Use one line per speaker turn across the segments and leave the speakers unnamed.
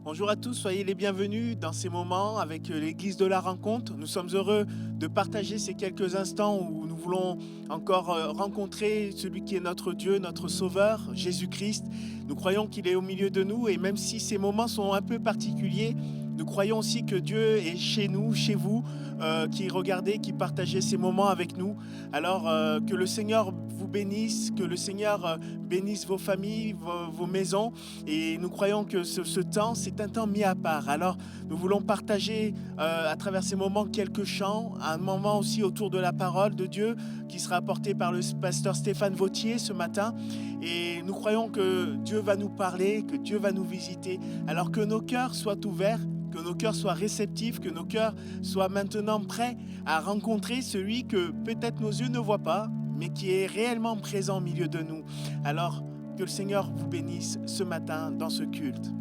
Bonjour à tous, soyez les bienvenus dans ces moments avec l'Église de la Rencontre. Nous sommes heureux de partager ces quelques instants où nous voulons encore rencontrer celui qui est notre Dieu, notre Sauveur, Jésus-Christ. Nous croyons qu'il est au milieu de nous et même si ces moments sont un peu particuliers, nous croyons aussi que Dieu est chez nous, chez vous, qui regardez, qui partagez ces moments avec nous. Alors que le Seigneur vous bénisse, que le Seigneur bénisse vos familles, vos maisons. Et nous croyons que ce temps, c'est un temps mis à part. Alors nous voulons partager à travers ces moments quelques chants, un moment aussi autour de la parole de Dieu qui sera apporté par le pasteur Stéphane Vautier ce matin. Et nous croyons que Dieu va nous parler, que Dieu va nous visiter. Alors que nos cœurs soient ouverts, que nos cœurs soient réceptifs, que nos cœurs soient maintenant prêts à rencontrer celui que peut-être nos yeux ne voient pas, mais qui est réellement présent au milieu de nous. Alors, que le Seigneur vous bénisse ce matin dans ce culte.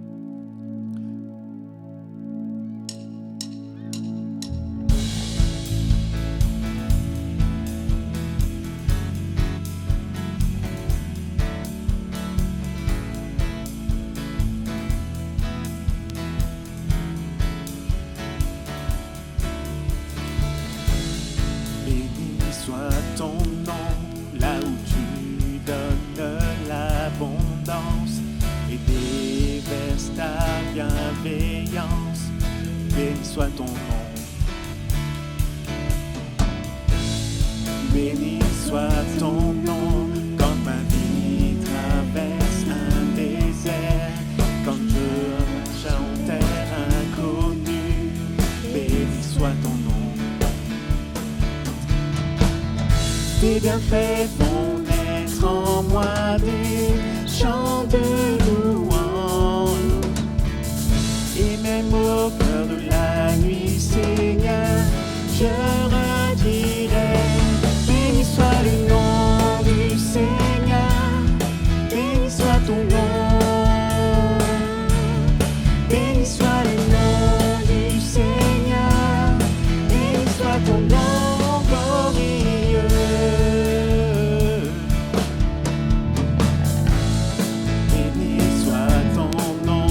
Béni soit ton nom. Béni soit ton nom. Quand ma vie traverse un désert, quand je marche en terre inconnue, béni soit ton nom. Tes bienfaits font naître en moi des chants de louange. Et même au cœur de la nuit, Seigneur, je redirai. Béni soit le nom du Seigneur, béni soit ton nom. Béni soit le nom du Seigneur, béni soit ton nom glorieux. Béni soit ton nom.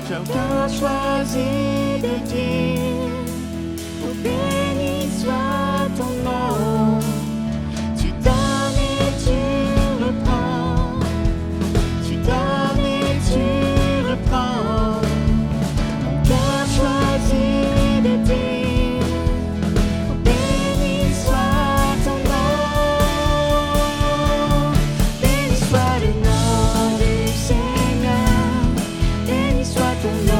Chacun choisit de dire, oh béni soit ton nom. Tu donnes et tu reprends, tu donnes et tu reprends. Mon cœur choisit de dire, oh béni soit ton nom. Béni soit le nom du Seigneur, béni soit ton nom.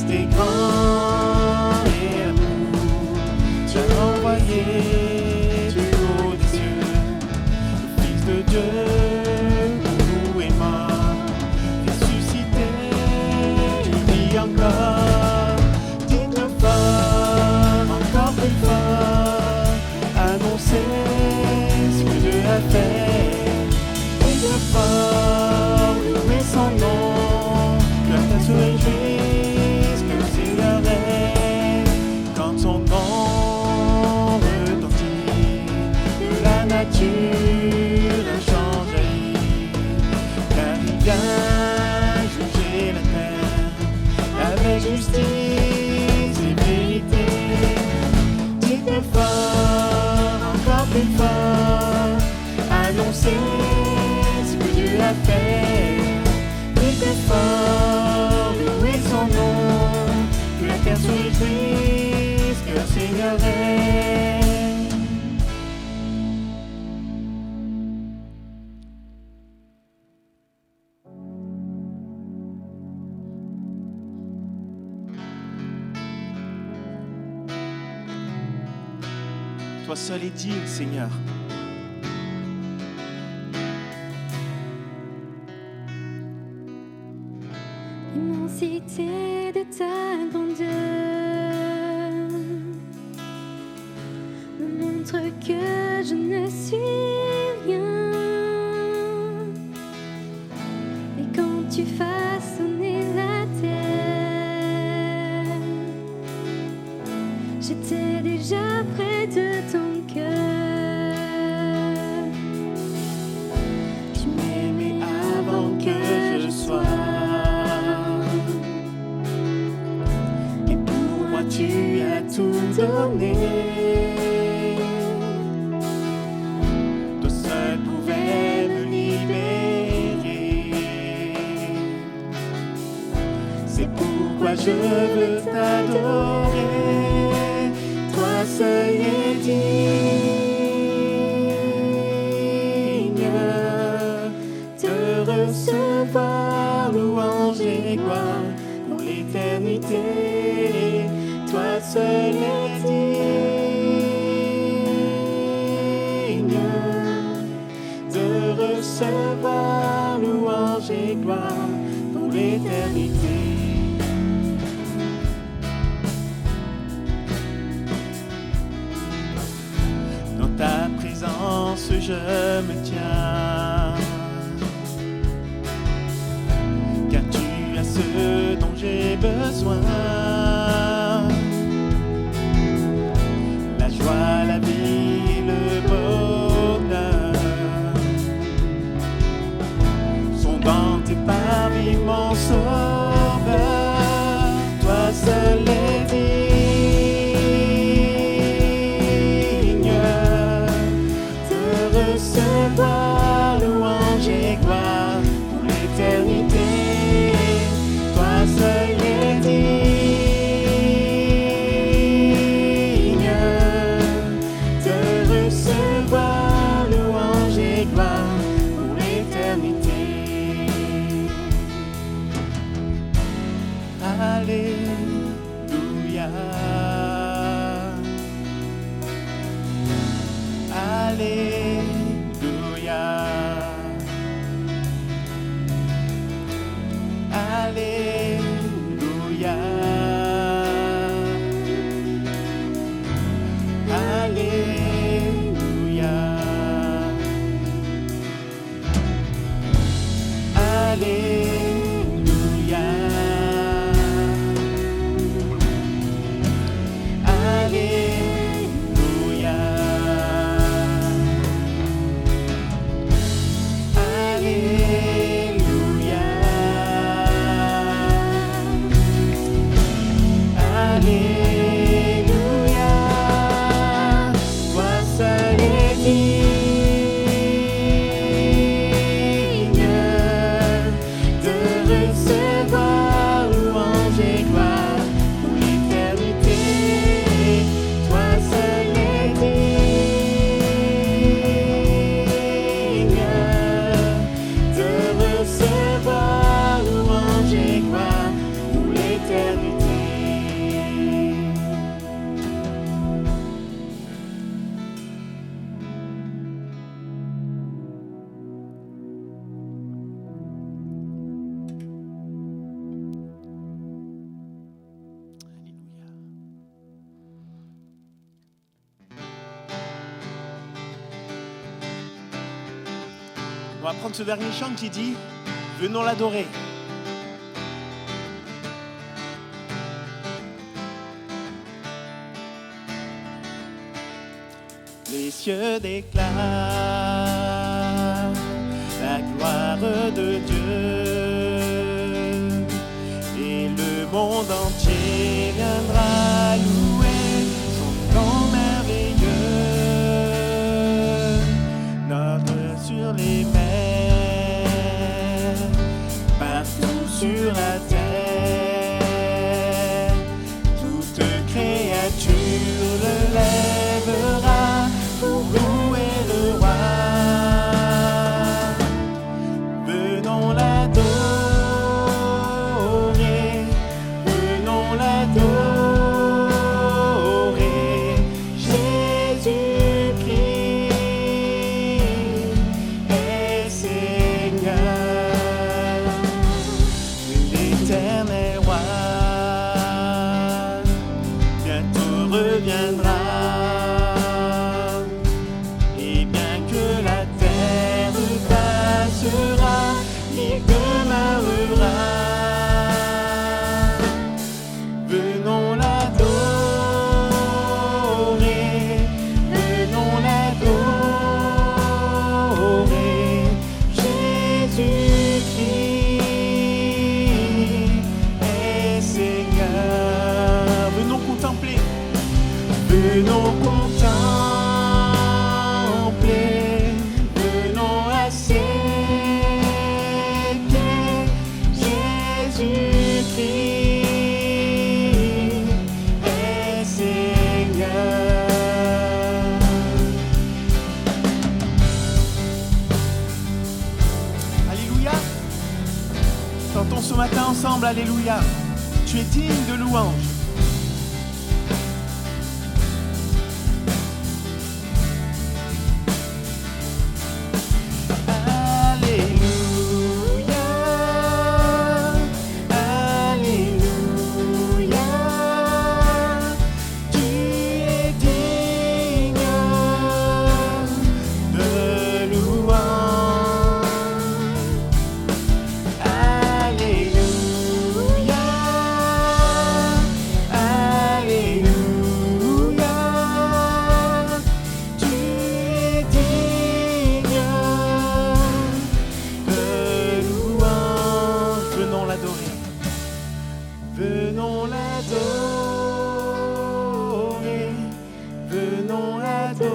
t'es grand et amour. Tu as envoyé du haut des cieux le Fils de Dieu pour nous est mort, ressuscité, il vit encore. Dites-le fort, encore plus fort, annoncez ce que Dieu a fait. Dites-le fort, louez son nom, que la terre se réjouisse, que le Seigneur règne. Quand son nom retentit, que la nature a changé, car il vient juger la terre avec justice et vérité. Dites-le fort, encore plus fort, annoncez ce que Dieu a fait. Dites-le fort, louez son nom, que la terre se réjouisse, que le Seigneur règne. Toi seul est digne, Seigneur.
L'immensité de ta grandeur me montre que je ne suis rien. Et quand tu façonnais la terre, j'étais déjà près de ton cœur.
Tu m'aimais avant que je sois. Tu as tout donné. Toi seul pouvais me libérer. C'est pourquoi je veux t'adorer. Toi seul est digne de recevoir louange et gloire pour l'éternité. Toi seul est digne de recevoir louange et gloire pour l'éternité. Dans ta présence je me tiens, car tu as ce dont j'ai besoin. La vie, le bonheur sont dans tes parvis, mon sauveur. Toi seul est digne de recevoir louange et gloire pour l'éternité. Toi seul est digne On va prendre ce dernier chant qui dit « Venons l'adorer ». Les cieux déclarent la gloire de Dieu et le monde entier viendra louer son nom merveilleux. Notre sur les mers, partout sur la terre, toute créature le lèvera pour louer le roi. Venons l'adorer, venons l'adorer. Jésus-Christ est Seigneur, l'éternel roi bientôt reviendra. Il demeurera. Venons l'adorer, venons l'adorer. Jésus-Christ est Seigneur. Venons contempler, venons contempler, venons à ses Jésus-Christ est Seigneur. Alléluia. Chantons ce matin ensemble, Alléluia. Tu es digne de louange. Venons l'adorer, venons l'adorer.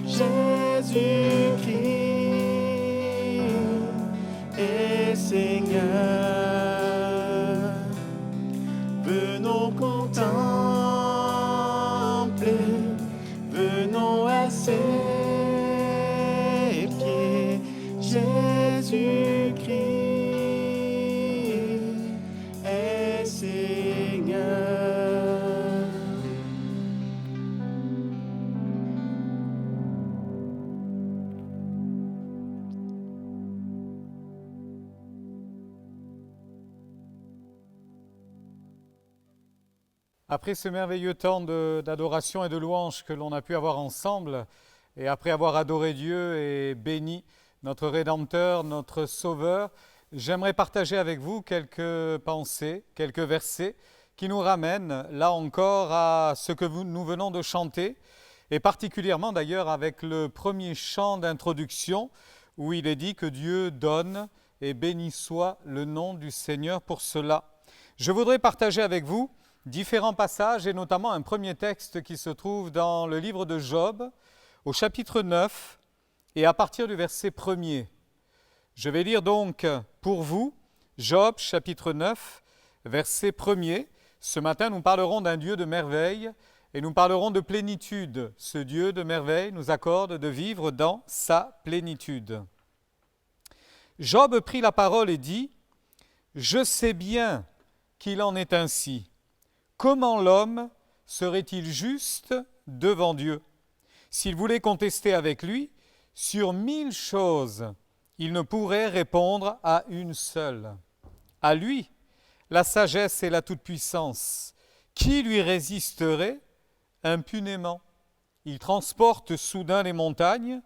Jésus-Christ est Seigneur. Venons contempler, venons à ses pieds. Jésus-Christ est Seigneur.
Après ce merveilleux temps d'adoration et de louange que l'on a pu avoir ensemble, et après avoir adoré Dieu et béni notre Rédempteur, notre Sauveur, j'aimerais partager avec vous quelques pensées, quelques versets qui nous ramènent là encore à ce que nous venons de chanter, et particulièrement d'ailleurs avec le premier chant d'introduction où il est dit que Dieu donne et béni soit le nom du Seigneur pour cela. Je voudrais partager avec vous différents passages et notamment un premier texte qui se trouve dans le livre de Job au chapitre 9 et à partir du verset 1er. Je vais lire donc pour vous Job chapitre 9 verset 1er. Ce matin nous parlerons d'un Dieu de merveille et nous parlerons de plénitude. Ce Dieu de merveille nous accorde de vivre dans sa plénitude. Job prit la parole et dit « Je sais bien qu'il en est ainsi. Comment l'homme serait-il juste devant Dieu? S'il voulait contester avec lui, sur 1000 choses, il ne pourrait répondre à une seule. À lui, la sagesse et la toute-puissance. Qui lui résisterait impunément? Il transporte soudain les montagnes,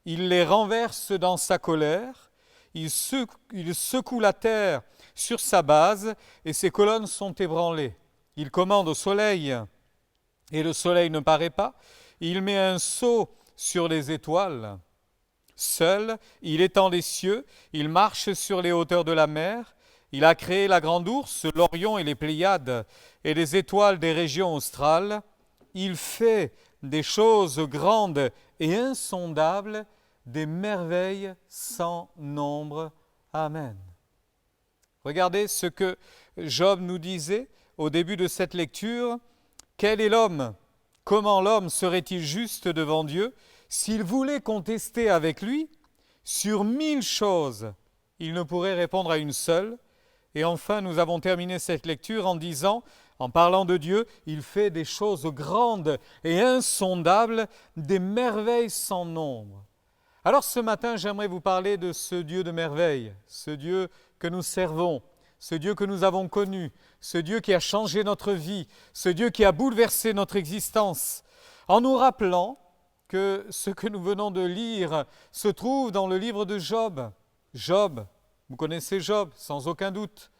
il les renverse dans sa colère, il secoue la terre sur sa base et ses colonnes sont ébranlées. Il commande au soleil et le soleil ne paraît pas. Il met un sceau sur les étoiles. Seul, il étend les cieux, il marche sur les hauteurs de la mer. Il a créé la grande ourse, l'Orion et les Pléiades et les étoiles des régions australes. Il fait des choses grandes et insondables, des merveilles sans nombre. Amen. Regardez ce que Job nous disait au début de cette lecture. Quel est l'homme? Comment l'homme serait-il juste devant Dieu? S'il voulait contester avec lui, sur 1000 choses, il ne pourrait répondre à une seule. Et enfin, nous avons terminé cette lecture en disant, en parlant de Dieu, il fait des choses grandes et insondables, des merveilles sans nombre. Alors ce matin, j'aimerais vous parler de ce Dieu de merveilles, ce Dieu que nous servons, ce Dieu que nous avons connu, ce Dieu qui a changé notre vie, ce Dieu qui a bouleversé notre existence, en nous rappelant que ce que nous venons de lire se trouve dans le livre de Job. Job, vous connaissez Job, sans aucun doute.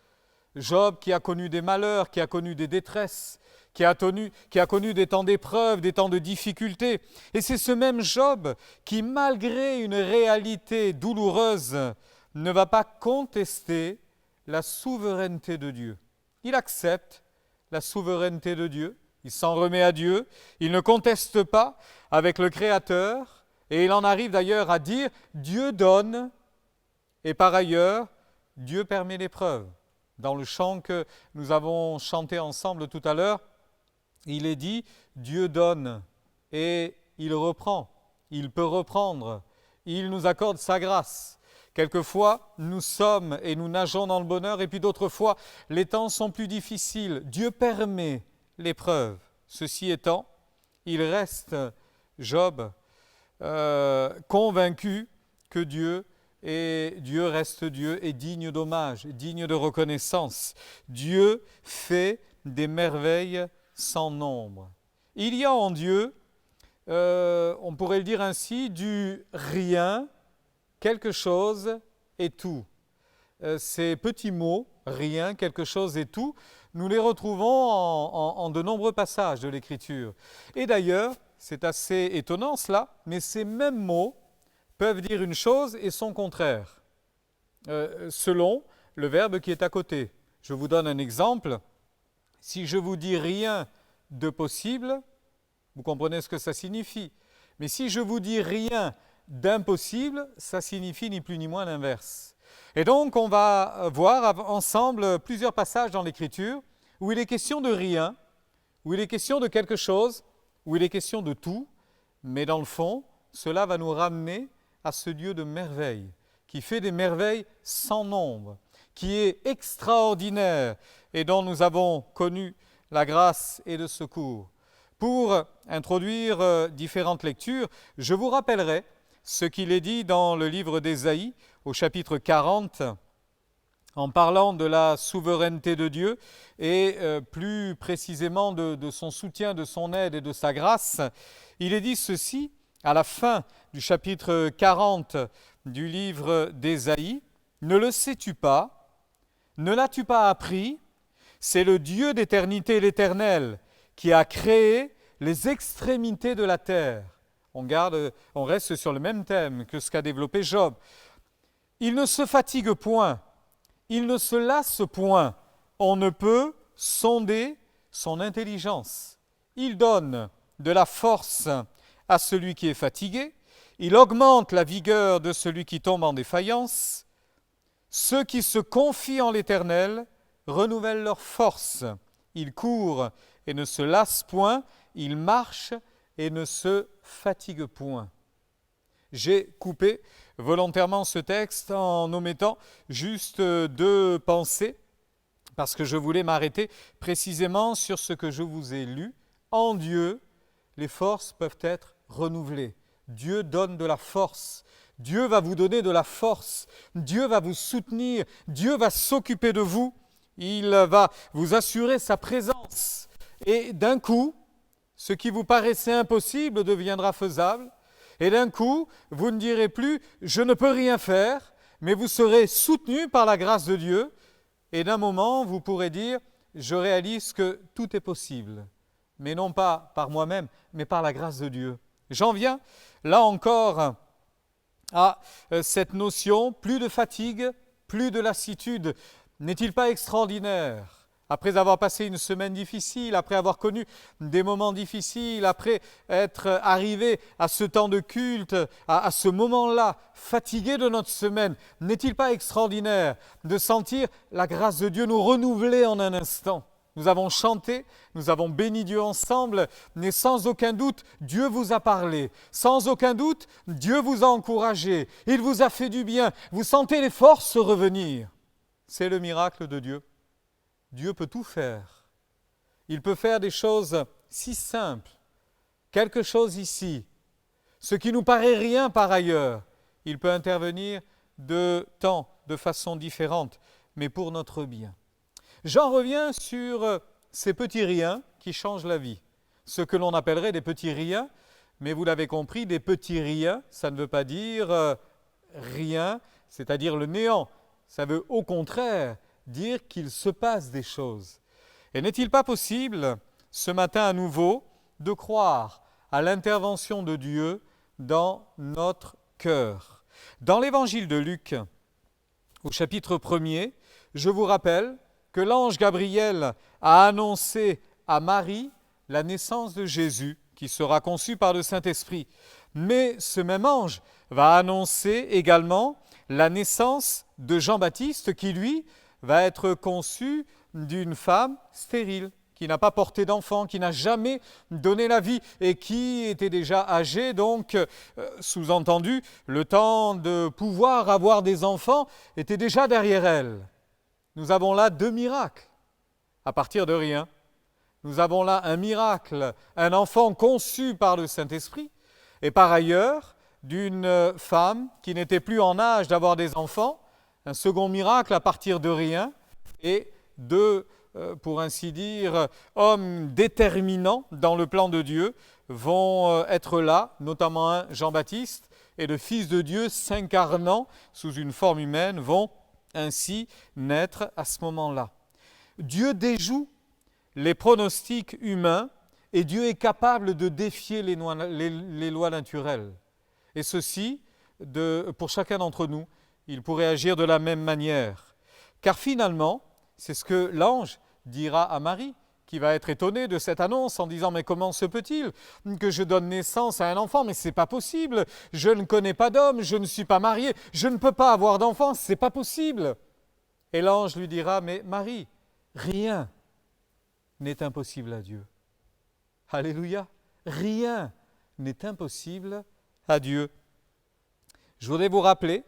Job qui a connu des malheurs, qui a connu des détresses, qui a connu des temps d'épreuve, des temps de difficultés. Et c'est ce même Job qui, malgré une réalité douloureuse, ne va pas contester la souveraineté de Dieu. Il accepte la souveraineté de Dieu, il s'en remet à Dieu, il ne conteste pas avec le Créateur, et il en arrive d'ailleurs à dire « Dieu donne » et par ailleurs, Dieu permet l'épreuve. Dans le chant que nous avons chanté ensemble tout à l'heure, il est dit « Dieu donne » et il reprend, il peut reprendre, il nous accorde sa grâce. Quelquefois, nous sommes et nous nageons dans le bonheur, et puis d'autres fois, les temps sont plus difficiles. Dieu permet l'épreuve. Ceci étant, il reste, Job, convaincu que Dieu reste Dieu et digne d'hommage, digne de reconnaissance. Dieu fait des merveilles sans nombre. Il y a en Dieu, on pourrait le dire ainsi, du rien, quelque chose et tout. Ces petits mots, rien, quelque chose et tout, nous les retrouvons en de nombreux passages de l'Écriture. Et d'ailleurs, c'est assez étonnant cela, mais ces mêmes mots peuvent dire une chose et son contraire, selon le verbe qui est à côté. Je vous donne un exemple. Si je vous dis rien de possible, vous comprenez ce que ça signifie. Mais si je vous dis rien d'impossible, ça signifie ni plus ni moins l'inverse. Et donc, on va voir ensemble plusieurs passages dans l'Écriture où il est question de rien, où il est question de quelque chose, où il est question de tout, mais dans le fond, cela va nous ramener à ce Dieu de merveilles, qui fait des merveilles sans nombre, qui est extraordinaire et dont nous avons connu la grâce et le secours. Pour introduire différentes lectures, je vous rappellerai ce qu'il est dit dans le livre d'Ésaïe, au chapitre 40, en parlant de la souveraineté de Dieu et plus précisément de son soutien, de son aide et de sa grâce. Il est dit ceci, à la fin du chapitre 40 du livre d'Ésaïe, « Ne le sais-tu pas? Ne l'as-tu pas appris? C'est le Dieu d'éternité, l'Éternel, qui a créé les extrémités de la terre. » On reste sur le même thème que ce qu'a développé Job. « Il ne se fatigue point, il ne se lasse point, on ne peut sonder son intelligence. Il donne de la force à celui qui est fatigué, il augmente la vigueur de celui qui tombe en défaillance. Ceux qui se confient en l'Éternel renouvellent leur force. Ils courent et ne se lassent point, ils marchent et ne se fatiguent point. » J'ai coupé volontairement ce texte en omettant juste deux pensées, parce que je voulais m'arrêter précisément sur ce que je vous ai lu. En Dieu, les forces peuvent être renouvelées. Dieu donne de la force. Dieu va vous donner de la force. Dieu va vous soutenir. Dieu va s'occuper de vous. Il va vous assurer sa présence. Et d'un coup, ce qui vous paraissait impossible deviendra faisable. Et d'un coup, vous ne direz plus « je ne peux rien faire », mais vous serez soutenu par la grâce de Dieu. Et d'un moment, vous pourrez dire « je réalise que tout est possible », mais non pas par moi-même, mais par la grâce de Dieu. J'en viens, là encore, à cette notion, plus de fatigue, plus de lassitude. N'est-il pas extraordinaire ? Après avoir passé une semaine difficile, après avoir connu des moments difficiles, après être arrivé à ce temps de culte, à ce moment-là, fatigué de notre semaine, n'est-il pas extraordinaire de sentir la grâce de Dieu nous renouveler en un instant ? Nous avons chanté, nous avons béni Dieu ensemble, mais sans aucun doute, Dieu vous a parlé. Sans aucun doute, Dieu vous a encouragé. Il vous a fait du bien. Vous sentez les forces revenir. C'est le miracle de Dieu. Dieu peut tout faire. Il peut faire des choses si simples. Quelque chose ici, ce qui nous paraît rien par ailleurs, il peut intervenir de façon différente, mais pour notre bien. J'en reviens sur ces petits riens qui changent la vie. Ce que l'on appellerait des petits riens, mais vous l'avez compris, des petits riens, ça ne veut pas dire rien, c'est-à-dire le néant. Ça veut au contraire dire qu'il se passe des choses. Et n'est-il pas possible, ce matin à nouveau, de croire à l'intervention de Dieu dans notre cœur ? Dans l'évangile de Luc, au chapitre 1er, je vous rappelle que l'ange Gabriel a annoncé à Marie la naissance de Jésus, qui sera conçu par le Saint-Esprit. Mais ce même ange va annoncer également la naissance de Jean-Baptiste, qui lui va être conçu d'une femme stérile, qui n'a pas porté d'enfant, qui n'a jamais donné la vie et qui était déjà âgée, donc sous-entendu, le temps de pouvoir avoir des enfants était déjà derrière elle. Nous avons là 2 miracles, à partir de rien. Nous avons là un miracle, un enfant conçu par le Saint-Esprit, et par ailleurs, d'une femme qui n'était plus en âge d'avoir des enfants, un second miracle à partir de rien, et 2, pour ainsi dire, hommes déterminants dans le plan de Dieu vont être là, notamment un, Jean-Baptiste, et le Fils de Dieu s'incarnant sous une forme humaine vont ainsi naître à ce moment-là. Dieu déjoue les pronostics humains et Dieu est capable de défier les lois naturelles. Et ceci, pour chacun d'entre nous, il pourrait agir de la même manière. Car finalement, c'est ce que l'ange dira à Marie, qui va être étonnée de cette annonce en disant « Mais comment se peut-il que je donne naissance à un enfant ? Mais ce n'est pas possible, je ne connais pas d'homme, je ne suis pas mariée, je ne peux pas avoir d'enfant, ce n'est pas possible. » Et l'ange lui dira « Mais Marie, rien n'est impossible à Dieu. » Alléluia, rien n'est impossible à Dieu. Je voudrais vous rappeler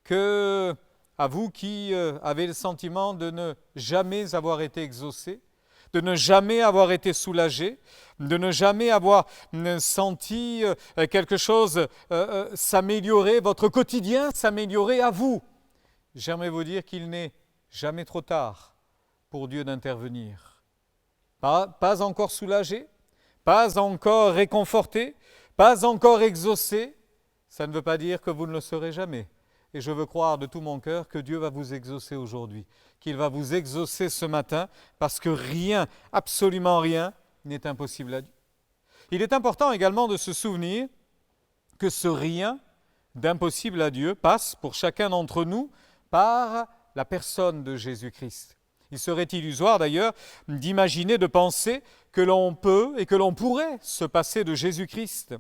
que, à vous qui avez le sentiment de ne jamais avoir été exaucé, de ne jamais avoir été soulagé, de ne jamais avoir senti quelque chose s'améliorer, votre quotidien s'améliorer à vous. J'aimerais vous dire qu'il n'est jamais trop tard pour Dieu d'intervenir. Pas encore soulagé, pas encore réconforté, pas encore exaucé, ça ne veut pas dire que vous ne le serez jamais. Et je veux croire de tout mon cœur que Dieu va vous exaucer aujourd'hui, qu'il va vous exaucer ce matin, parce que rien, absolument rien, n'est impossible à Dieu. Il est important également de se souvenir que ce rien d'impossible à Dieu passe pour chacun d'entre nous par la personne de Jésus-Christ. Il serait illusoire d'ailleurs d'imaginer, de penser que l'on peut et que l'on pourrait se passer de Jésus-Christ.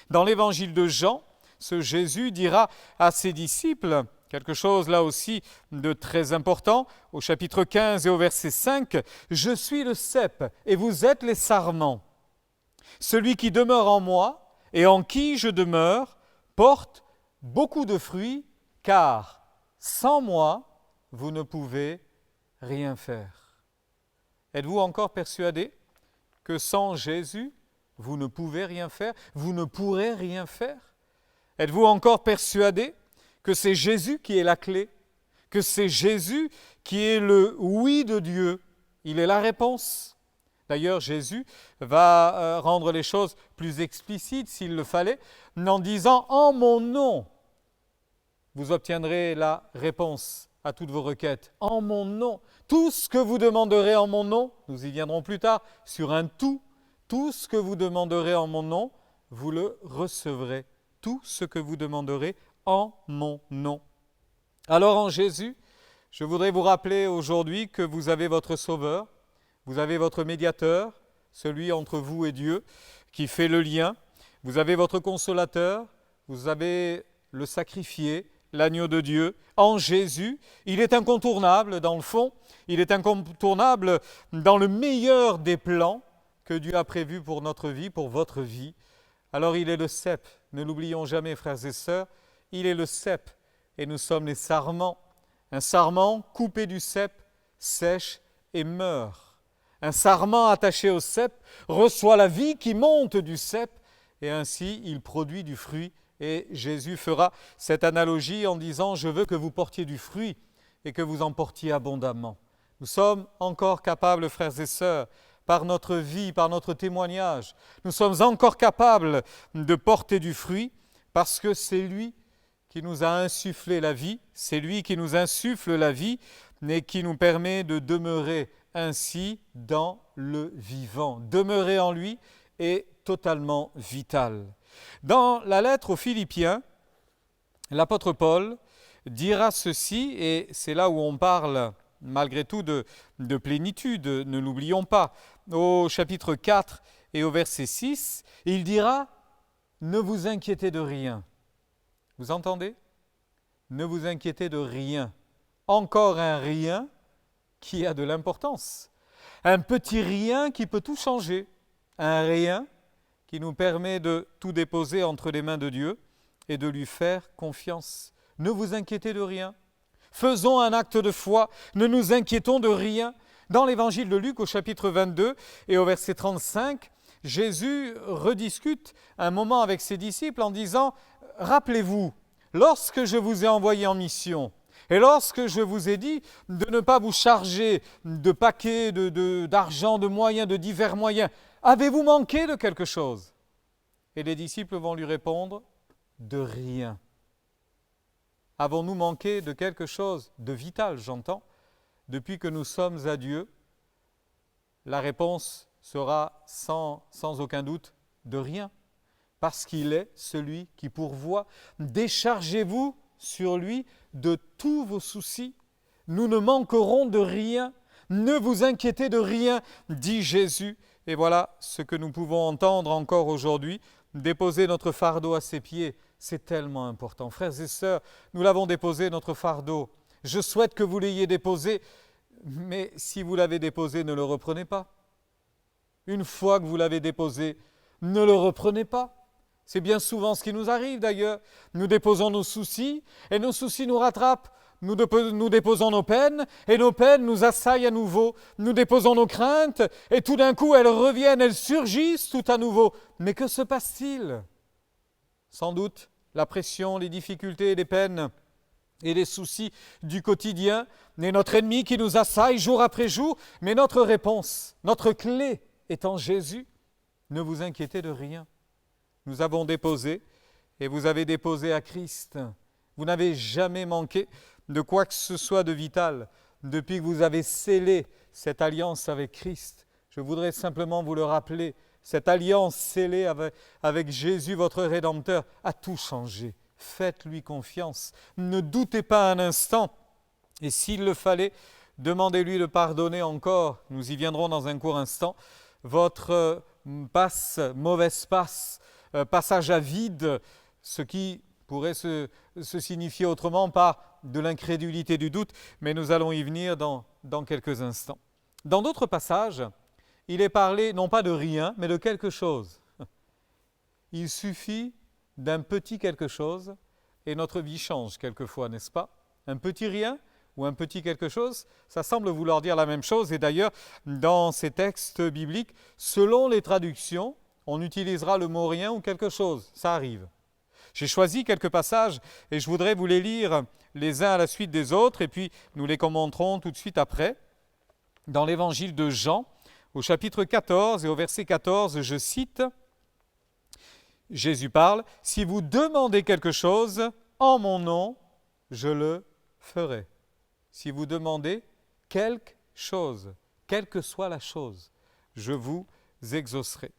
Dans l'évangile de Jean, ce Jésus dira à ses disciples quelque chose là aussi de très important, au chapitre 15 et au verset 5, « Je suis le cep et vous êtes les sarments. Celui qui demeure en moi et en qui je demeure porte beaucoup de fruits, car sans moi, vous ne pouvez rien faire. » Êtes-vous encore persuadé que sans Jésus, vous ne pouvez rien faire, vous ne pourrez rien faire? Êtes-vous encore persuadé que c'est Jésus qui est la clé, que c'est Jésus qui est le oui de Dieu? Il est la réponse. D'ailleurs, Jésus va rendre les choses plus explicites s'il le fallait, en disant « En mon nom, vous obtiendrez la réponse à toutes vos requêtes. En mon nom, tout ce que vous demanderez en mon nom, nous y viendrons plus tard, sur un tout ce que vous demanderez en mon nom, vous le recevrez. Tout ce que vous demanderez en mon nom. » Alors en Jésus, je voudrais vous rappeler aujourd'hui que vous avez votre Sauveur, vous avez votre médiateur, celui entre vous et Dieu, qui fait le lien. Vous avez votre consolateur, vous avez le sacrifié, l'agneau de Dieu. En Jésus, il est incontournable dans le fond, il est incontournable dans le meilleur des plans que Dieu a prévu pour notre vie, pour votre vie. Alors il est le cep, ne l'oublions jamais frères et sœurs, il est le cep et nous sommes les sarments. Un sarment coupé du cep sèche et meurt. Un sarment attaché au cep reçoit la vie qui monte du cep et ainsi il produit du fruit. Et Jésus fera cette analogie en disant « Je veux que vous portiez du fruit et que vous en portiez abondamment. » Nous sommes encore capables, frères et sœurs, par notre vie, par notre témoignage, nous sommes encore capables de porter du fruit parce que c'est lui qui nous a insufflé la vie, c'est lui qui nous insuffle la vie et qui nous permet de demeurer ainsi dans le vivant. Demeurer en lui est totalement vital. Dans la lettre aux Philippiens, l'apôtre Paul dira ceci, et c'est là où on parle malgré tout de plénitude, ne l'oublions pas. Au chapitre 4 et au verset 6, il dira « Ne vous inquiétez de rien ». Vous entendez ? Ne vous inquiétez de rien. Encore un rien qui a de l'importance. Un petit rien qui peut tout changer. Un rien qui nous permet de tout déposer entre les mains de Dieu et de lui faire confiance. Ne vous inquiétez de rien. Faisons un acte de foi, ne nous inquiétons de rien. Dans l'évangile de Luc au chapitre 22 et au verset 35, Jésus rediscute un moment avec ses disciples en disant « Rappelez-vous, lorsque je vous ai envoyé en mission, et lorsque je vous ai dit de ne pas vous charger de paquets, d'argent, de moyens, de divers moyens, avez-vous manqué de quelque chose ?» Et les disciples vont lui répondre « De rien. » Avons-nous manqué de quelque chose de vital, j'entends, depuis que nous sommes à Dieu? La réponse sera sans aucun doute de rien, parce qu'il est celui qui pourvoit. Déchargez-vous sur lui de tous vos soucis. Nous ne manquerons de rien. Ne vous inquiétez de rien, dit Jésus. Et voilà ce que nous pouvons entendre encore aujourd'hui. Déposer notre fardeau à ses pieds, c'est tellement important. Frères et sœurs, nous l'avons déposé, notre fardeau. Je souhaite que vous l'ayez déposé, mais si vous l'avez déposé, ne le reprenez pas. Une fois que vous l'avez déposé, ne le reprenez pas. C'est bien souvent ce qui nous arrive d'ailleurs. Nous déposons nos soucis et nos soucis nous rattrapent. Nous déposons nos peines et nos peines nous assaillent à nouveau. Nous déposons nos craintes et tout d'un coup elles reviennent, elles surgissent tout à nouveau. Mais que se passe-t-il ? Sans doute la pression, les difficultés, les peines et les soucis du quotidien est notre ennemi qui nous assaille jour après jour. Mais notre réponse, notre clé est en Jésus. Ne vous inquiétez de rien. Nous avons déposé et vous avez déposé à Christ. Vous n'avez jamais manqué de quoi que ce soit de vital depuis que vous avez scellé cette alliance avec Christ. Je voudrais simplement vous le rappeler, cette alliance scellée avec Jésus, votre Rédempteur, a tout changé. Faites-lui confiance. Ne doutez pas un instant. Et s'il le fallait, demandez-lui de pardonner encore. Nous y viendrons dans un court instant. Votre mauvaise passe, passage à vide, ce qui pourrait se signifier autrement par de l'incrédulité du doute, mais nous allons y venir dans quelques instants. Dans d'autres passages, il est parlé non pas de rien, mais de quelque chose. Il suffit d'un petit quelque chose et notre vie change quelquefois, n'est-ce pas? Un petit rien ou un petit quelque chose, ça semble vouloir dire la même chose. Et d'ailleurs, dans ces textes bibliques, selon les traductions, on utilisera le mot rien ou quelque chose. Ça arrive. J'ai choisi quelques passages et je voudrais vous les lire les uns à la suite des autres et puis nous les commenterons tout de suite après. Dans l'évangile de Jean, au chapitre 14 et au verset 14, je cite, Jésus parle, « Si vous demandez quelque chose en mon nom, je le ferai. » Si vous demandez quelque chose, quelle que soit la chose, je vous exaucerai.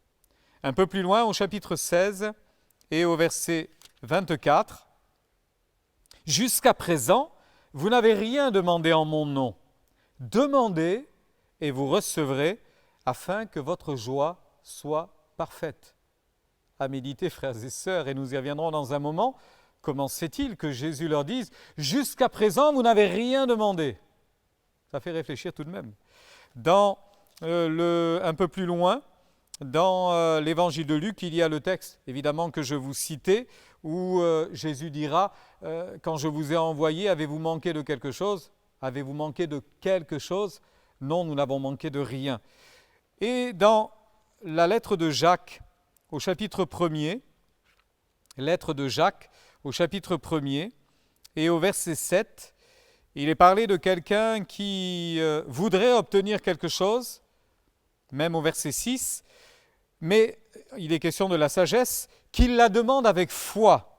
Un peu plus loin, au chapitre 16 et au verset 24, « Jusqu'à présent, vous n'avez rien demandé en mon nom. Demandez et vous recevrez, afin que votre joie soit parfaite. » À méditer, frères et sœurs, et nous y reviendrons dans un moment. Comment se fait-il que Jésus leur dise « Jusqu'à présent, vous n'avez rien demandé ?» Ça fait réfléchir tout de même. Un peu plus loin, dans l'évangile de Luc, il y a le texte, évidemment, que je vous citais, où Jésus dira « Quand je vous ai envoyé, avez-vous manqué de quelque chose ? Avez-vous manqué de quelque chose ? Non, nous n'avons manqué de rien. » Et dans la lettre de Jacques, au chapitre 1er, lettre de Jacques, au chapitre 1er, et au verset 7, il est parlé de quelqu'un qui voudrait obtenir quelque chose, même au verset 6, mais il est question de la sagesse, qu'il la demande avec foi,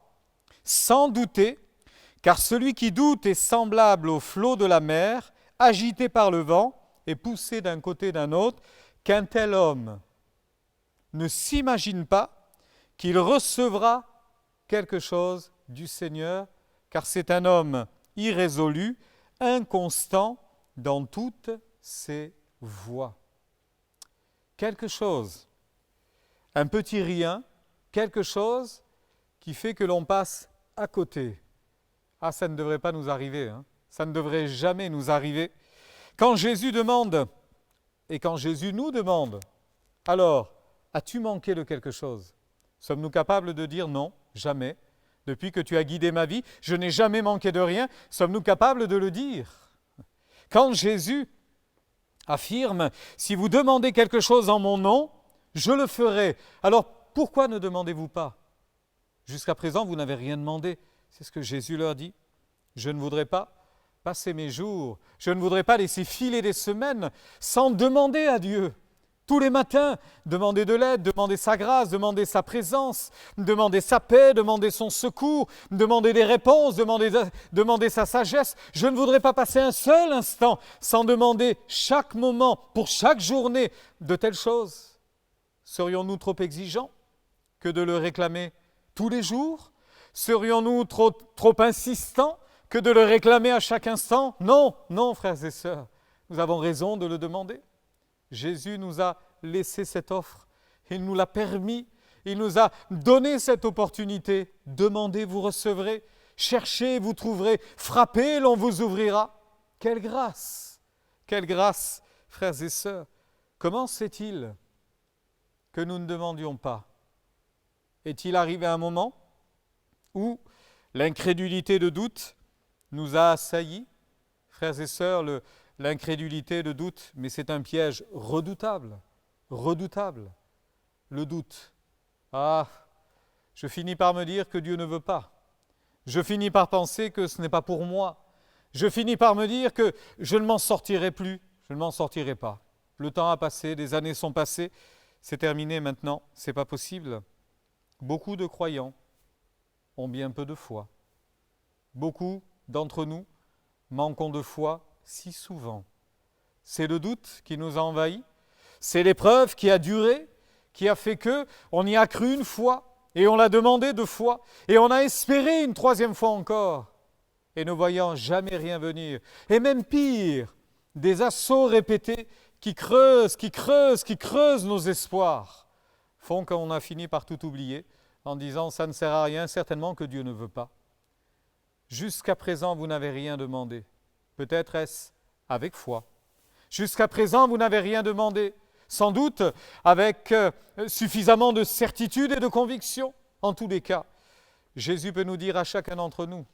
sans douter, car celui qui doute est semblable au flot de la mer, agité par le vent et poussé d'un côté et d'un autre, qu'un tel homme ne s'imagine pas qu'il recevra quelque chose du Seigneur, car c'est un homme irrésolu, inconstant dans toutes ses voies. Quelque chose, un petit rien, quelque chose qui fait que l'on passe à côté. Ah, ça ne devrait pas nous arriver, hein. Ça ne devrait jamais nous arriver. Quand Jésus demande, et quand Jésus nous demande, alors, as-tu manqué de quelque chose ? Sommes-nous capables de dire non, jamais. Depuis que tu as guidé ma vie, je n'ai jamais manqué de rien. Sommes-nous capables de le dire ? Quand Jésus affirme, si vous demandez quelque chose en mon nom, je le ferai. Alors, pourquoi ne demandez-vous pas ? Jusqu'à présent, vous n'avez rien demandé. C'est ce que Jésus leur dit. Je ne voudrais pas passer mes jours, je ne voudrais pas laisser filer des semaines sans demander à Dieu. Tous les matins, demander de l'aide, demander sa grâce, demander sa présence, demander sa paix, demander son secours, demander des réponses, demander sa sagesse. Je ne voudrais pas passer un seul instant sans demander chaque moment, pour chaque journée, de telles choses. Serions-nous trop exigeants que de le réclamer tous les jours ? Serions-nous trop insistants que de le réclamer à chaque instant ? Non, non, frères et sœurs, nous avons raison de le demander. Jésus nous a laissé cette offre, il nous l'a permis, il nous a donné cette opportunité. Demandez, vous recevrez, cherchez, vous trouverez, frappez, l'on vous ouvrira. Quelle grâce, frères et sœurs. Comment se fait-il que nous ne demandions pas ? Est-il arrivé un moment où l'incrédulité de doute nous a assaillis ? Frères et sœurs, l'incrédulité, le doute, mais c'est un piège redoutable, redoutable. Le doute. Ah, je finis par me dire que Dieu ne veut pas. Je finis par penser que ce n'est pas pour moi. Je finis par me dire que je ne m'en sortirai plus, je ne m'en sortirai pas. Le temps a passé, des années sont passées, c'est terminé maintenant, c'est pas possible. Beaucoup de croyants ont bien peu de foi. Beaucoup d'entre nous manquons de foi si souvent. C'est le doute qui nous a envahis, c'est l'épreuve qui a duré, qui a fait que on y a cru une fois, et on l'a demandé 2 fois, et on a espéré une 3e fois encore, et ne voyant jamais rien venir. Et même pire, des assauts répétés qui creusent nos espoirs, font qu'on a fini par tout oublier, en disant « ça ne sert à rien, certainement que Dieu ne veut pas ». Jusqu'à présent, vous n'avez rien demandé. Peut-être est-ce avec foi. Jusqu'à présent, vous n'avez rien demandé. Sans doute avec suffisamment de certitude et de conviction. En tous les cas, Jésus peut nous dire à chacun d'entre nous,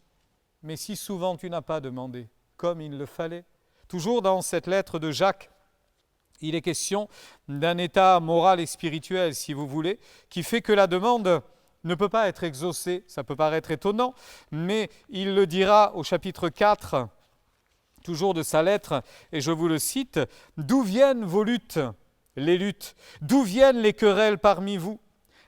mais si souvent tu n'as pas demandé, comme il le fallait. Toujours dans cette lettre de Jacques, il est question d'un état moral et spirituel, si vous voulez, qui fait que la demande ne peut pas être exaucée. Ça peut paraître étonnant, mais il le dira au chapitre 4, toujours de sa lettre, et je vous le cite, « D'où viennent vos luttes ? les luttes? D'où viennent les querelles parmi vous?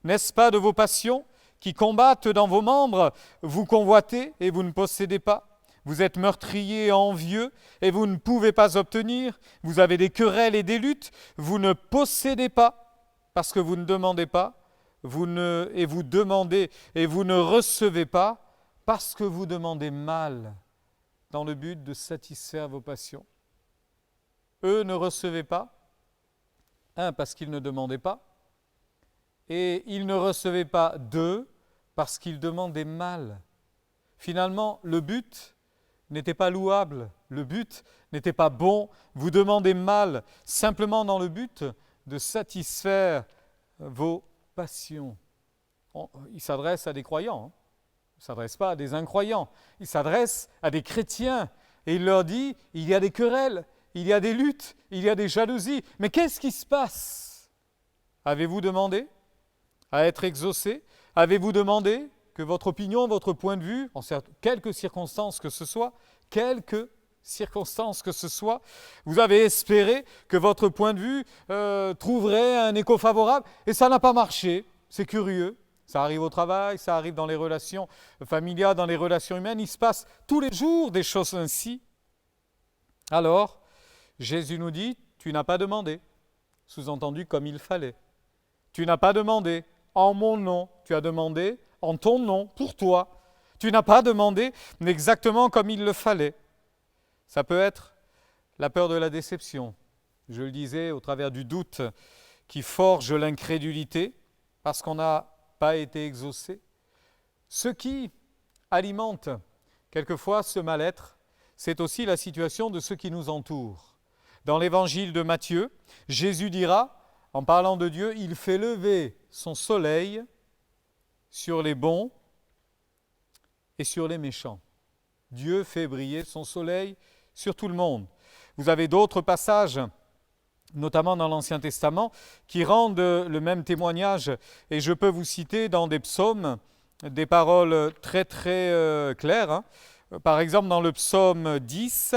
N'est-ce pas de vos passions qui combattent dans vos membres? Vous convoitez et vous ne possédez pas. Vous êtes meurtriers et envieux et vous ne pouvez pas obtenir. Vous avez des querelles et des luttes. Vous ne possédez pas parce que vous ne demandez pas. Et vous demandez et vous ne recevez pas parce que vous demandez mal dans le but de satisfaire vos passions. Eux ne recevaient pas, parce qu'ils ne demandaient pas, et ils ne recevaient pas d'eux parce qu'ils demandaient mal. Finalement, le but n'était pas louable, le but n'était pas bon, vous demandez mal, simplement dans le but de satisfaire vos passions. Il s'adresse à des croyants, hein. Il ne s'adresse pas à des incroyants, il s'adresse à des chrétiens et il leur dit, il y a des querelles, il y a des luttes, il y a des jalousies, mais qu'est-ce qui se passe? Avez-vous demandé à être exaucé? Avez-vous demandé que votre opinion, votre point de vue, en quelque circonstances que ce soit, vous avez espéré que votre point de vue trouverait un écho favorable et ça n'a pas marché, c'est curieux. Ça arrive au travail, ça arrive dans les relations familiales, dans les relations humaines. Il se passe tous les jours des choses ainsi. Alors, Jésus nous dit, tu n'as pas demandé, sous-entendu comme il fallait. Tu n'as pas demandé en mon nom, tu as demandé en ton nom, pour toi. Tu n'as pas demandé exactement comme il le fallait. Ça peut être la peur de la déception. Je le disais, au travers du doute qui forge l'incrédulité, parce qu'on n'a pas été exaucé. Ce qui alimente quelquefois ce mal-être, c'est aussi la situation de ceux qui nous entourent. Dans l'évangile de Matthieu, Jésus dira, en parlant de Dieu, il fait lever son soleil sur les bons et sur les méchants. Dieu fait briller son soleil sur tout le monde. Vous avez d'autres passages, notamment dans l'Ancien Testament, qui rendent le même témoignage. Et je peux vous citer dans des psaumes des paroles très très claires. Hein. Par exemple, dans le psaume 10,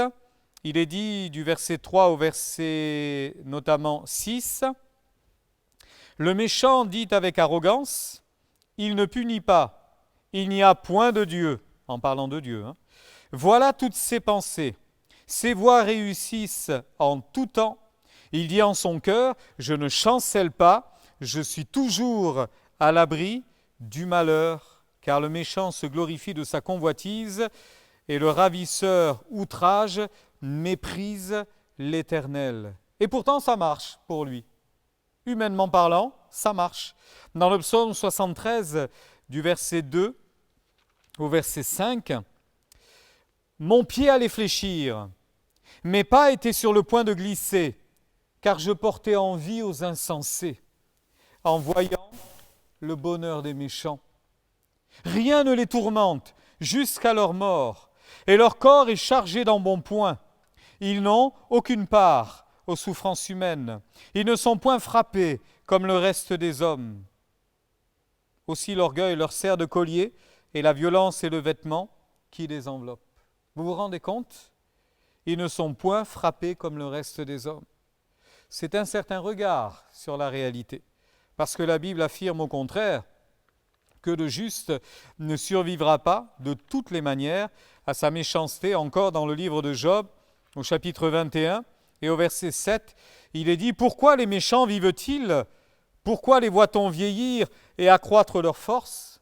il est dit du verset 3 au verset notamment 6, « Le méchant dit avec arrogance, il ne punit pas, il n'y a point de Dieu. » En parlant de Dieu. Hein. « Voilà toutes ses pensées. Ses voies réussissent en tout temps. Il dit en son cœur, je ne chancelle pas, je suis toujours à l'abri du malheur, car le méchant se glorifie de sa convoitise et le ravisseur outrage, méprise l'Éternel. » Et pourtant, ça marche pour lui. Humainement parlant, ça marche. Dans le psaume 73, du verset 2 au verset 5, « Mon pied allait fléchir, mes pas étaient sur le point de glisser, car je portais envie aux insensés, en voyant le bonheur des méchants. Rien ne les tourmente jusqu'à leur mort, et leur corps est chargé d'embonpoint. Ils n'ont aucune part aux souffrances humaines. Ils ne sont point frappés comme le reste des hommes. Aussi l'orgueil leur sert de collier, et la violence est le vêtement qui les enveloppe. » Vous vous rendez compte? Ils ne sont point frappés comme le reste des hommes. C'est un certain regard sur la réalité, parce que la Bible affirme au contraire que le juste ne survivra pas de toutes les manières à sa méchanceté. Encore dans le livre de Job, au chapitre 21 et au verset 7, il est dit « Pourquoi les méchants vivent-ils? Pourquoi les voit-on vieillir et accroître leur force ?»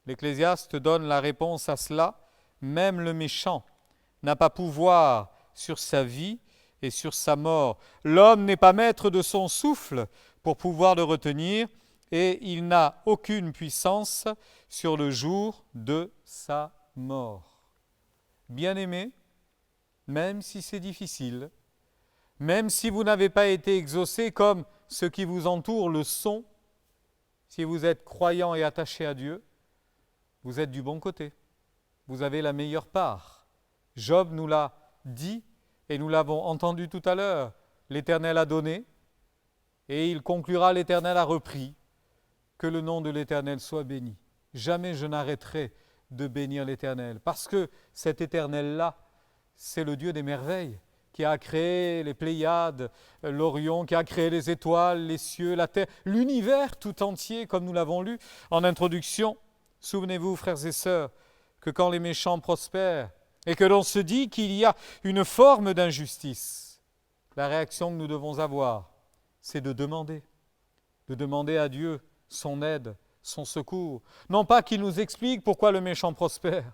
L'Ecclésiaste donne la réponse à cela. Même le méchant n'a pas pouvoir sur sa vie et sur sa mort. L'homme n'est pas maître de son souffle pour pouvoir le retenir, et il n'a aucune puissance sur le jour de sa mort. Bien-aimés, même si c'est difficile, même si vous n'avez pas été exaucés comme ceux qui vous entourent le sont, si vous êtes croyants et attachés à Dieu, vous êtes du bon côté. Vous avez la meilleure part. Job nous l'a dit et nous l'avons entendu tout à l'heure. L'Éternel a donné et il conclura, l'Éternel a repris. Que le nom de l'Éternel soit béni. Jamais je n'arrêterai de bénir l'Éternel, parce que cet Éternel-là, c'est le Dieu des merveilles qui a créé les Pléiades, l'Orion, qui a créé les étoiles, les cieux, la terre, l'univers tout entier, comme nous l'avons lu en introduction. Souvenez-vous, frères et sœurs, que quand les méchants prospèrent et que l'on se dit qu'il y a une forme d'injustice, la réaction que nous devons avoir, c'est de demander à Dieu son aide, son secours. Non pas qu'il nous explique pourquoi le méchant prospère,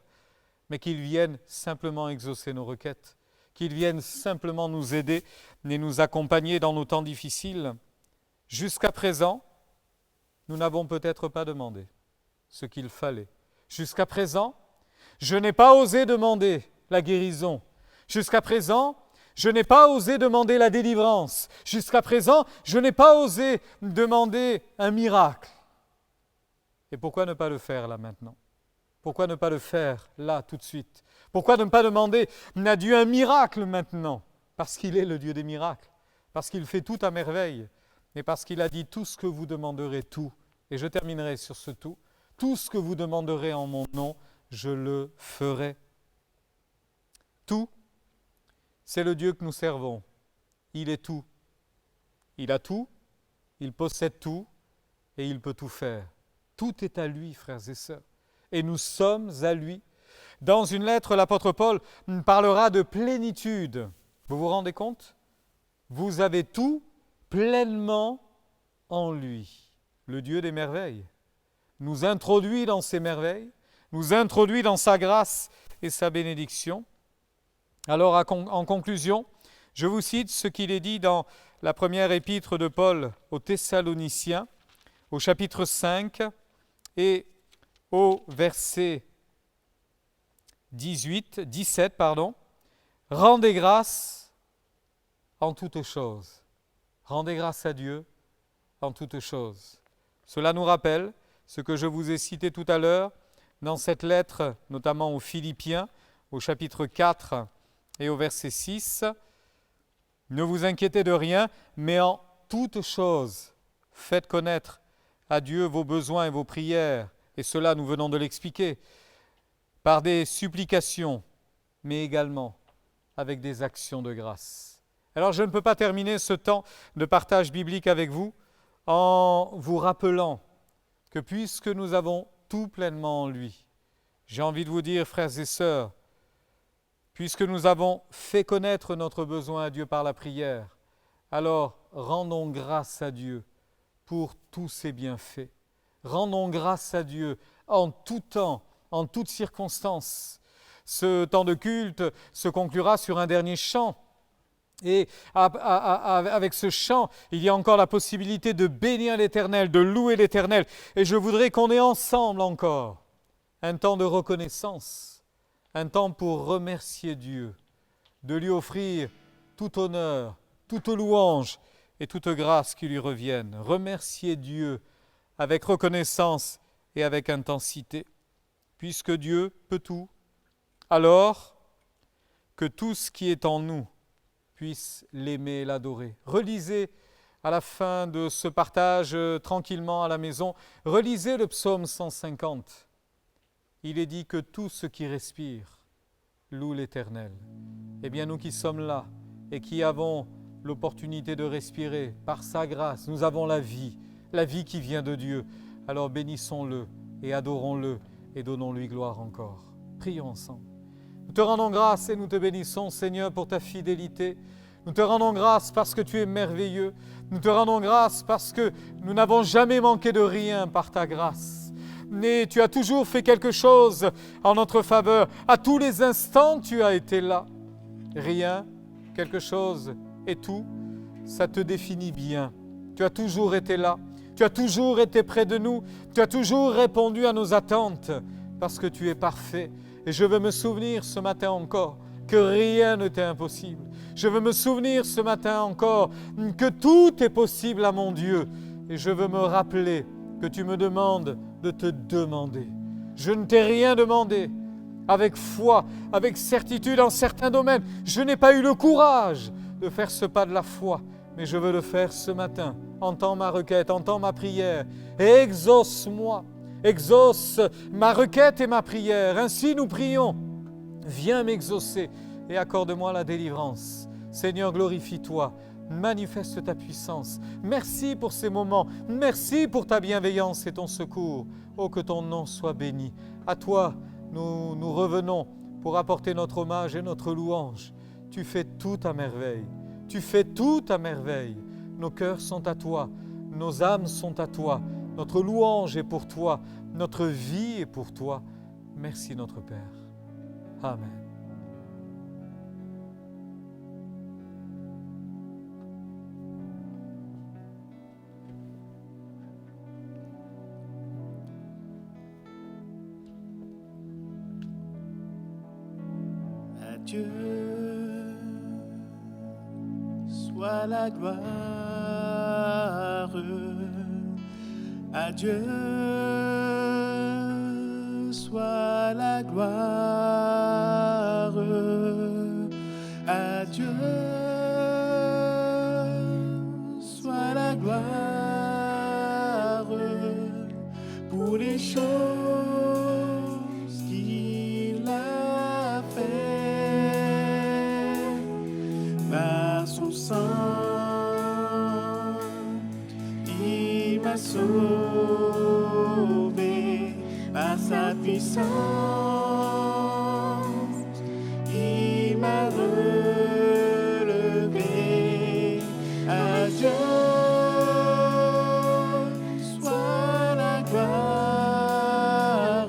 mais qu'il vienne simplement exaucer nos requêtes, qu'il vienne simplement nous aider et nous accompagner dans nos temps difficiles. Jusqu'à présent, nous n'avons peut-être pas demandé ce qu'il fallait. Jusqu'à présent, je n'ai pas osé demander la guérison. Jusqu'à présent, je n'ai pas osé demander la délivrance. Jusqu'à présent, je n'ai pas osé demander un miracle. Et pourquoi ne pas le faire là maintenant? Pourquoi ne pas le faire là tout de suite? Pourquoi ne pas demander à Dieu un miracle maintenant? Parce qu'il est le Dieu des miracles, parce qu'il fait tout à merveille, et parce qu'il a dit tout ce que vous demanderez, tout. Et je terminerai sur ce tout. Tout ce que vous demanderez en mon nom, je le ferai. Tout, c'est le Dieu que nous servons. Il est tout. Il a tout, il possède tout, et il peut tout faire. Tout est à lui, frères et sœurs. Et nous sommes à lui. Dans une lettre, l'apôtre Paul parlera de plénitude. Vous vous rendez compte? Vous avez tout pleinement en lui. Le Dieu des merveilles nous introduit dans ses merveilles, nous introduit dans sa grâce et sa bénédiction. Alors, en conclusion, je vous cite ce qu'il est dit dans la première épître de Paul aux Thessaloniciens, au chapitre 5 et au verset 17, rendez grâce en toutes choses. Rendez grâce à Dieu en toutes choses. Cela nous rappelle ce que je vous ai cité tout à l'heure dans cette lettre, notamment aux Philippiens, au chapitre 4 et au verset 6. Ne vous inquiétez de rien, mais en toutes choses, faites connaître à Dieu vos besoins et vos prières, et cela nous venons de l'expliquer, par des supplications, mais également avec des actions de grâce. Alors je ne peux pas terminer ce temps de partage biblique avec vous en vous rappelant que puisque nous avons tout pleinement en lui, j'ai envie de vous dire, frères et sœurs, puisque nous avons fait connaître notre besoin à Dieu par la prière, alors rendons grâce à Dieu pour tous ses bienfaits. Rendons grâce à Dieu en tout temps, en toutes circonstances. Ce temps de culte se conclura sur un dernier chant. Et avec ce chant, il y a encore la possibilité de bénir l'Éternel, de louer l'Éternel. Et je voudrais qu'on ait ensemble encore un temps de reconnaissance, un temps pour remercier Dieu, de lui offrir tout honneur, toute louange et toute grâce qui lui reviennent. Remercier Dieu avec reconnaissance et avec intensité. Puisque Dieu peut tout, alors que tout ce qui est en nous puisse l'aimer et l'adorer. Relisez à la fin de ce partage tranquillement à la maison, relisez le psaume 150. Il est dit que tout ce qui respire loue l'Éternel. Eh bien, nous qui sommes là et qui avons l'opportunité de respirer par sa grâce, nous avons la vie qui vient de Dieu. Alors bénissons-le et adorons-le et donnons-lui gloire encore. Prions ensemble. Nous te rendons grâce et nous te bénissons, Seigneur, pour ta fidélité. Nous te rendons grâce parce que tu es merveilleux. Nous te rendons grâce parce que nous n'avons jamais manqué de rien par ta grâce. Mais tu as toujours fait quelque chose en notre faveur. À tous les instants, tu as été là. Rien, quelque chose et tout, ça te définit bien. Tu as toujours été là. Tu as toujours été près de nous. Tu as toujours répondu à nos attentes parce que tu es parfait. Et je veux me souvenir ce matin encore que rien ne t'est impossible. Je veux me souvenir ce matin encore que tout est possible à mon Dieu. Et je veux me rappeler que tu me demandes de te demander. Je ne t'ai rien demandé. Avec foi, avec certitude en certains domaines, je n'ai pas eu le courage de faire ce pas de la foi. Mais je veux le faire ce matin. Entends ma requête, entends ma prière. Et exauce-moi. Exauce ma requête et ma prière. Ainsi nous prions. Viens m'exaucer et accorde-moi la délivrance. Seigneur, glorifie-toi, manifeste ta puissance. Merci pour ces moments, merci pour ta bienveillance et ton secours. Oh, que ton nom soit béni. À toi, nous revenons pour apporter notre hommage et notre louange. Tu fais tout à merveille, tu fais tout à merveille. Nos cœurs sont à toi, nos âmes sont à toi, notre louange est pour toi, notre vie est pour toi. Merci notre Père. Amen.
À Dieu soit la gloire, à Dieu soit la gloire, à Dieu soit la gloire pour les choses qu'il a fait par son sang. Il m'a sauvé par sa puissance. Il m'a relevé. À Dieu soit la gloire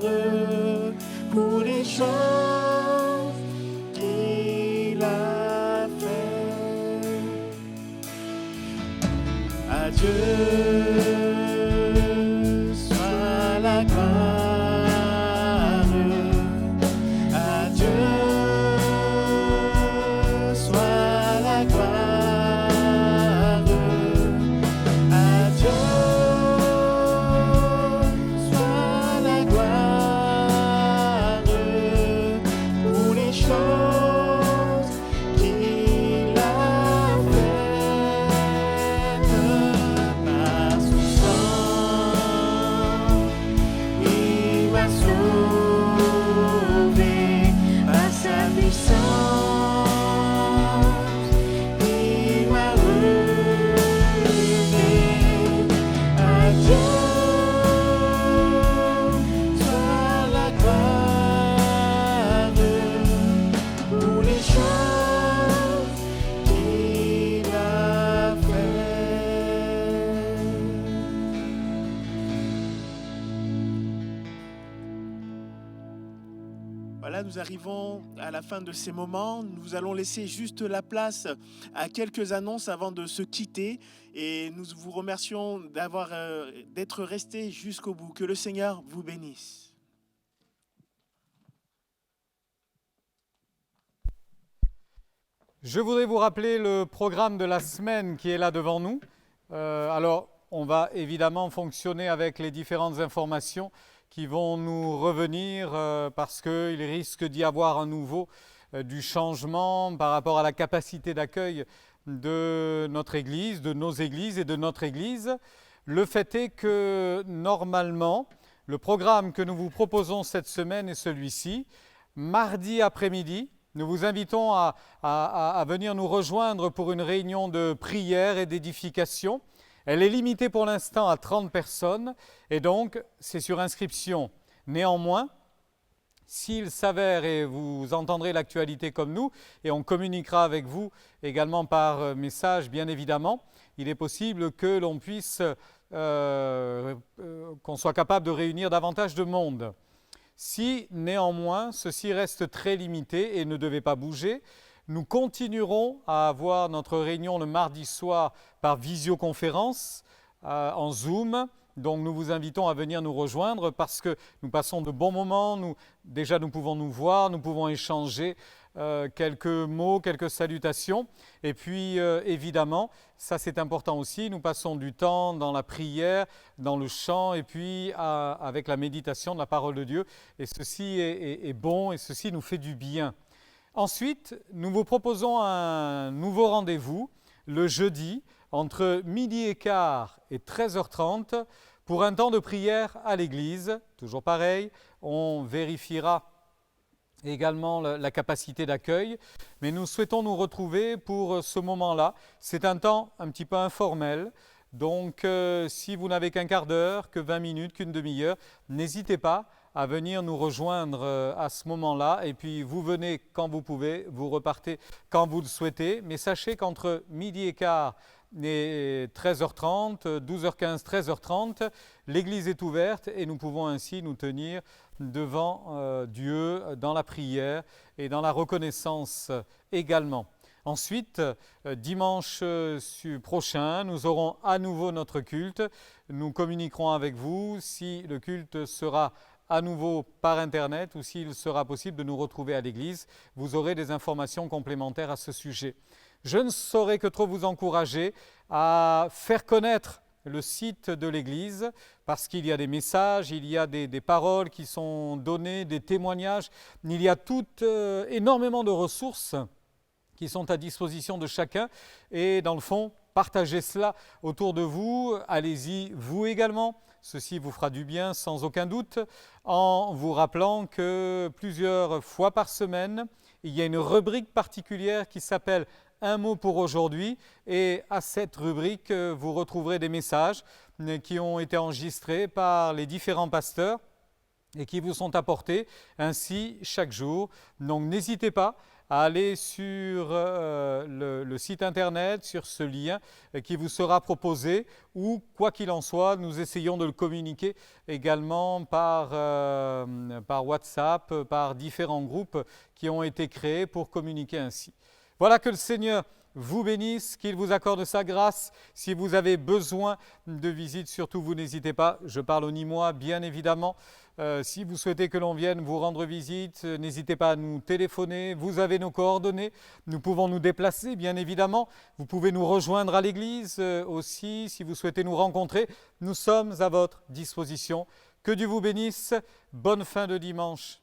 pour les choses qu'il a fait. À Dieu soit la gloire, à Dieu soit la gloire, à Dieu soit la gloire pour les choses qu'il a faites par son sang. Il m'a sauvé par sa puissance. Il m'a relevé. À Dieu soit la gloire pour les choses qu'il a faites. Voilà, nous arrivons à la fin de ces moments. Nous allons laisser juste la place à quelques annonces avant de se quitter. Et nous vous remercions d'être restés jusqu'au bout. Que le Seigneur vous bénisse.
Je voudrais vous rappeler le programme de la semaine qui est là devant nous. Alors, on va évidemment fonctionner avec les différentes informations qui vont nous revenir parce qu'il risque d'y avoir à nouveau du changement par rapport à la capacité d'accueil de notre Église, de nos églises et de notre Église. Le fait est que normalement, le programme que nous vous proposons cette semaine est celui-ci. Mardi après-midi, nous vous invitons à venir nous rejoindre pour une réunion de prière et d'édification. Elle est limitée pour l'instant à 30 personnes et donc c'est sur inscription. Néanmoins, s'il s'avère, et vous entendrez l'actualité comme nous, et on communiquera avec vous également par message bien évidemment, il est possible que l'on puisse, qu'on soit capable de réunir davantage de monde. Si néanmoins ceci reste très limité et ne devait pas bouger, nous continuerons à avoir notre réunion le mardi soir par visioconférence en Zoom. Donc nous vous invitons à venir nous rejoindre parce que nous passons de bons moments. Nous pouvons nous voir, nous pouvons échanger quelques mots, quelques salutations. Et puis évidemment, ça c'est important aussi, nous passons du temps dans la prière, dans le chant et puis avec la méditation de la parole de Dieu. Et ceci est bon et ceci nous fait du bien. Ensuite, nous vous proposons un nouveau rendez-vous le jeudi entre 12h15 et 13h30 pour un temps de prière à l'église. Toujours pareil, on vérifiera et également la capacité d'accueil. Mais nous souhaitons nous retrouver pour ce moment-là. C'est un temps un petit peu informel. Donc, si vous n'avez qu'un quart d'heure, que 20 minutes, qu'une demi-heure, n'hésitez pas à venir nous rejoindre à ce moment-là. Et puis, vous venez quand vous pouvez, vous repartez quand vous le souhaitez. Mais sachez qu'entre midi et quart et 13h30, 12h15, 13h30, l'église est ouverte et nous pouvons ainsi nous tenir devant Dieu dans la prière et dans la reconnaissance également. Ensuite, dimanche prochain, nous aurons à nouveau notre culte. Nous communiquerons avec vous si le culte sera à nouveau par Internet ou s'il sera possible de nous retrouver à l'église. Vous aurez des informations complémentaires à ce sujet. Je ne saurais que trop vous encourager à faire connaître le site de l'église parce qu'il y a des messages, il y a des paroles qui sont données, des témoignages. Il y a énormément de ressources qui sont à disposition de chacun et dans le fond, partagez cela autour de vous. Allez-y, vous également. Ceci vous fera du bien sans aucun doute en vous rappelant que plusieurs fois par semaine, il y a une rubrique particulière qui s'appelle « Un mot pour aujourd'hui » et à cette rubrique, vous retrouverez des messages qui ont été enregistrés par les différents pasteurs et qui vous sont apportés ainsi chaque jour. Donc n'hésitez pas à aller sur le site internet, sur ce lien qui vous sera proposé ou quoi qu'il en soit, nous essayons de le communiquer également par WhatsApp, par différents groupes qui ont été créés pour communiquer ainsi. Voilà, que le Seigneur vous bénisse, qu'il vous accorde sa grâce. Si vous avez besoin de visite, surtout vous n'hésitez pas, je parle au Nîmois bien évidemment. Si vous souhaitez que l'on vienne vous rendre visite, n'hésitez pas à nous téléphoner, vous avez nos coordonnées, nous pouvons nous déplacer bien évidemment. Vous pouvez nous rejoindre à l'église aussi si vous souhaitez nous rencontrer. Nous sommes à votre disposition. Que Dieu vous bénisse, bonne fin de dimanche.